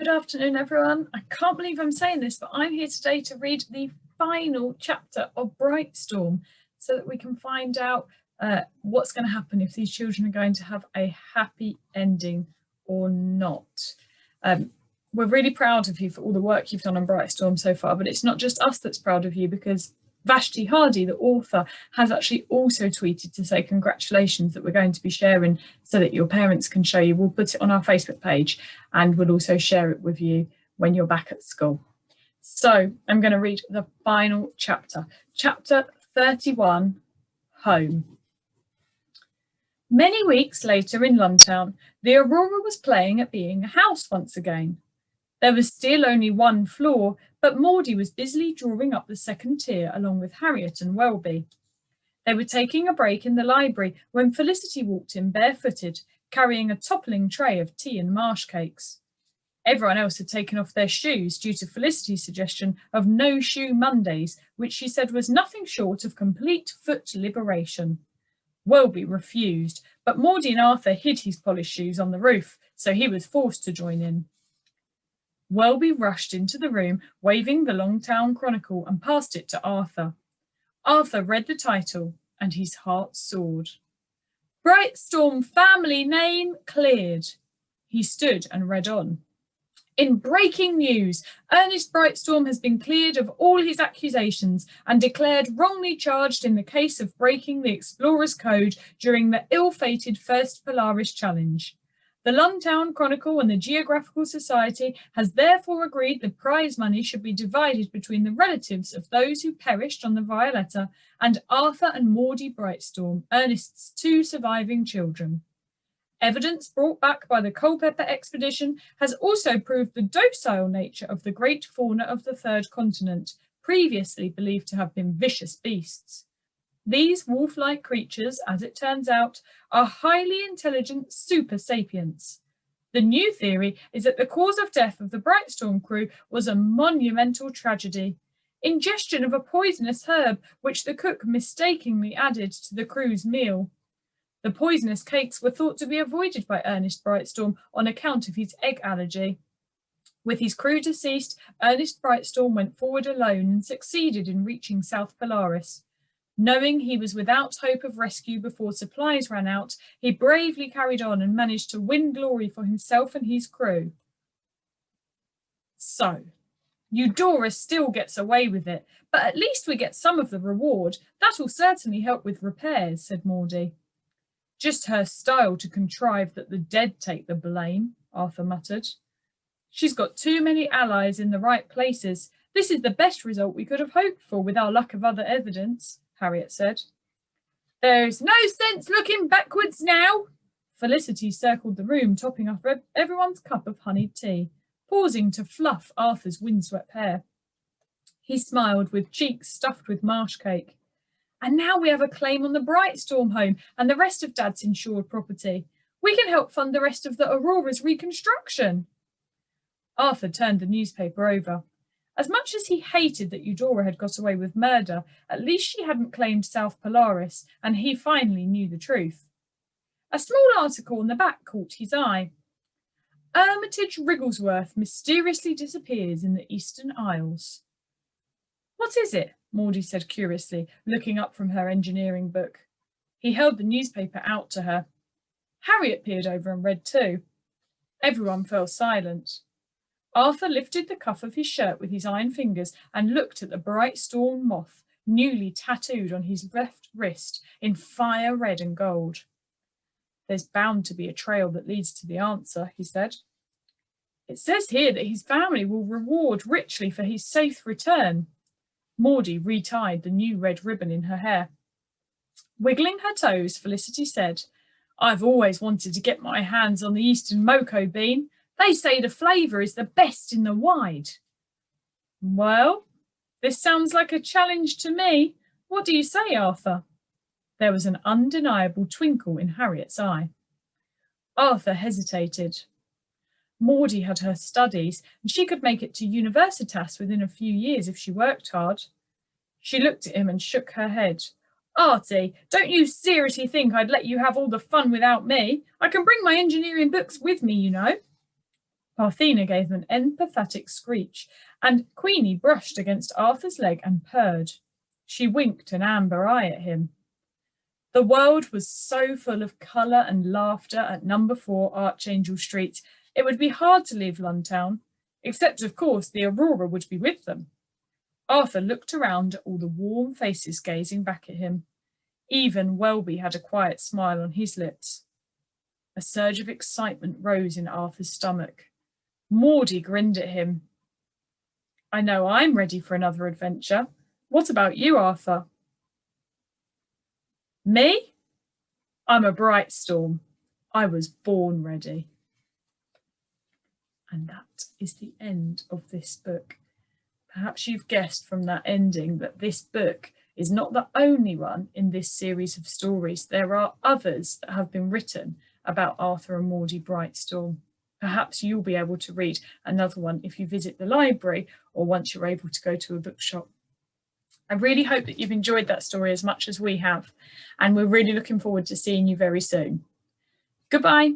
Good afternoon, everyone. I can't believe I'm saying this, but I'm here today to read the final chapter of Brightstorm so that we can find out what's going to happen, if these children are going to have a happy ending or not. We're really proud of you for all the work you've done on Brightstorm so far, but it's not just us that's proud of you, because Vashti Hardy, the author, has actually also tweeted to say congratulations, that we're going to be sharing so that your parents can show you. We'll put it on our Facebook page and we'll also share it with you when you're back at school. So I'm going to read the final chapter, chapter 31, Home. Many weeks later in Luntown, the Aurora was playing at being a house once again. There was still only one floor, but Maudie was busily drawing up the second tier along with Harriet and Welby. They were taking a break in the library when Felicity walked in barefooted, carrying a toppling tray of tea and marsh cakes. Everyone else had taken off their shoes due to Felicity's suggestion of no shoe Mondays, which she said was nothing short of complete foot liberation. Welby refused, but Maudie and Arthur hid his polished shoes on the roof, so he was forced to join in. Welby rushed into the room, waving the Longtown Chronicle, and passed it to Arthur. Arthur read the title, and his heart soared. Brightstorm family name cleared. He stood and read on. In breaking news, Ernest Brightstorm has been cleared of all his accusations and declared wrongly charged in the case of breaking the Explorer's Code during the ill-fated First Polaris Challenge. The Longtown Chronicle and the Geographical Society has therefore agreed the prize money should be divided between the relatives of those who perished on the Violetta and Arthur and Maudie Brightstorm, Ernest's two surviving children. Evidence brought back by the Culpeper expedition has also proved the docile nature of the great fauna of the third continent, previously believed to have been vicious beasts. These wolf-like creatures, as it turns out, are highly intelligent super sapients. The new theory is that the cause of death of the Brightstorm crew was a monumental tragedy. Ingestion of a poisonous herb, which the cook mistakenly added to the crew's meal. The poisonous cakes were thought to be avoided by Ernest Brightstorm on account of his egg allergy. With his crew deceased, Ernest Brightstorm went forward alone and succeeded in reaching South Polaris. Knowing he was without hope of rescue before supplies ran out, he bravely carried on and managed to win glory for himself and his crew. So, Eudora still gets away with it, but at least we get some of the reward. That'll certainly help with repairs, said Maudie. Just her style to contrive that the dead take the blame, Arthur muttered. She's got too many allies in the right places. This is the best result we could have hoped for with our lack of other evidence, Harriet said. There's no sense looking backwards now. Felicity circled the room, topping off everyone's cup of honeyed tea, pausing to fluff Arthur's windswept hair. He smiled, with cheeks stuffed with marsh cake. And now we have a claim on the Brightstorm home and the rest of Dad's insured property. We can help fund the rest of the Aurora's reconstruction. Arthur turned the newspaper over. As much as he hated that Eudora had got away with murder, at least she hadn't claimed South Polaris, and he finally knew the truth. A small article on the back caught his eye. Armitage Wrigglesworth mysteriously disappears in the Eastern Isles. What is it? Maudie said curiously, looking up from her engineering book. He held the newspaper out to her. Harriet peered over and read too. Everyone fell silent. Arthur lifted the cuff of his shirt with his iron fingers and looked at the Brightstorm moth, newly tattooed on his left wrist in fire red and gold. There's bound to be a trail that leads to the answer, he said. It says here that his family will reward richly for his safe return. Maudie retied the new red ribbon in her hair. Wiggling her toes, Felicity said, I've always wanted to get my hands on the Eastern Moko bean. They say the flavour is the best in the wide. Well, this sounds like a challenge to me. What do you say, Arthur? There was an undeniable twinkle in Harriet's eye. Arthur hesitated. Maudie had her studies, and she could make it to Universitas within a few years if she worked hard. She looked at him and shook her head. Artie, don't you seriously think I'd let you have all the fun without me? I can bring my engineering books with me, you know. Parthena gave an emphatic screech, and Queenie brushed against Arthur's leg and purred. She winked an amber eye at him. The world was so full of colour and laughter at number 4 Archangel Street, it would be hard to leave London, except, of course, the Aurora would be with them. Arthur looked around at all the warm faces gazing back at him. Even Welby had a quiet smile on his lips. A surge of excitement rose in Arthur's stomach. Maudie grinned at him. I know I'm ready for another adventure. What about you, Arthur? Me? I'm a Brightstorm. I was born ready. And that is the end of this book. Perhaps you've guessed from that ending that this book is not the only one in this series of stories. There are others that have been written about Arthur and Maudie Brightstorm. Perhaps you'll be able to read another one if you visit the library or once you're able to go to a bookshop. I really hope that you've enjoyed that story as much as we have, and we're really looking forward to seeing you very soon. Goodbye.